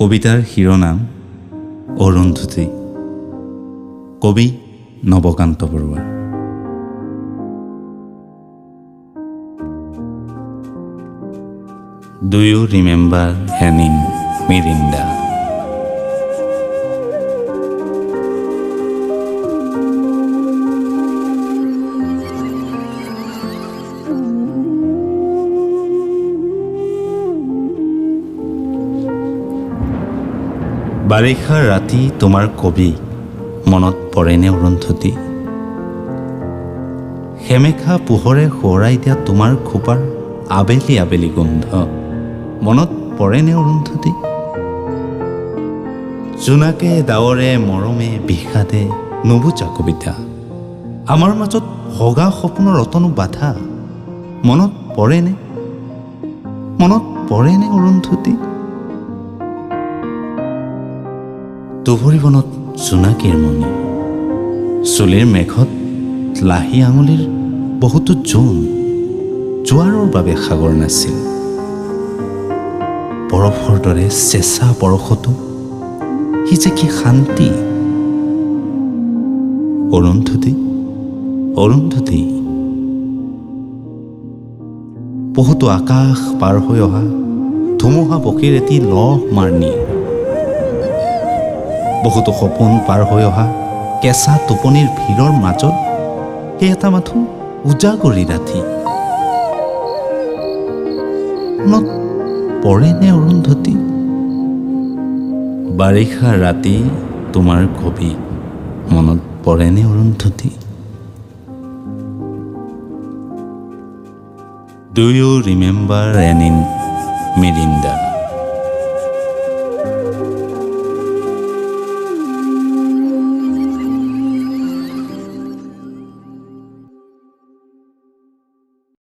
কবিতাৰ শিৰোনাম অৰুন্ধতী, কবি Nabakanta Barua. Do you remember Annie Mirinda? বাৰিষাৰ ৰাতি তোমাৰ কবি মনত পৰেনে অৰুন্ধতী? সেমেকা পোহৰে সোঁৱৰাই দিয়া তোমাৰ খোপাৰ আবেলি আবেলি গোন্ধ মনত পৰেনে অৰুন্ধতী? জোনাকে ডাৱৰে মৰমে বিষাদে নুবুজা কবিতা, আমাৰ মাজত হগা সপোনৰ ৰতনো বাধা মনত পৰেনে অৰুন্ধতী? দুবৰি বনত জোনাকীৰ মণি, চুলিৰ মেঘত লাহি আঙুলিৰ বহুতো জোন, জোৱাৰৰ বাবে সাগৰ নাছিল। বৰফৰ দৰে চেঁচা বৰষতো সি যে কি শান্তি। অৰুন্ধতী অৰুন্ধতী, বহুতো আকাশ পাৰ হৈ অহা ধুমুহা পক্ষীৰ এটি লহ মাৰ্নি, বহুতো সপোন পাৰ হৈ অহা কেঁচা টোপনিৰ ভিৰৰ মাজত সেই এটা মাথো উজাগৰি ৰাতি মনত পৰেনে অৰুন্ধতী? বাৰিষা ৰাতি তোমাৰ কবি মনত পৰেনে Arundhati? Do you remember Annie Mirinda?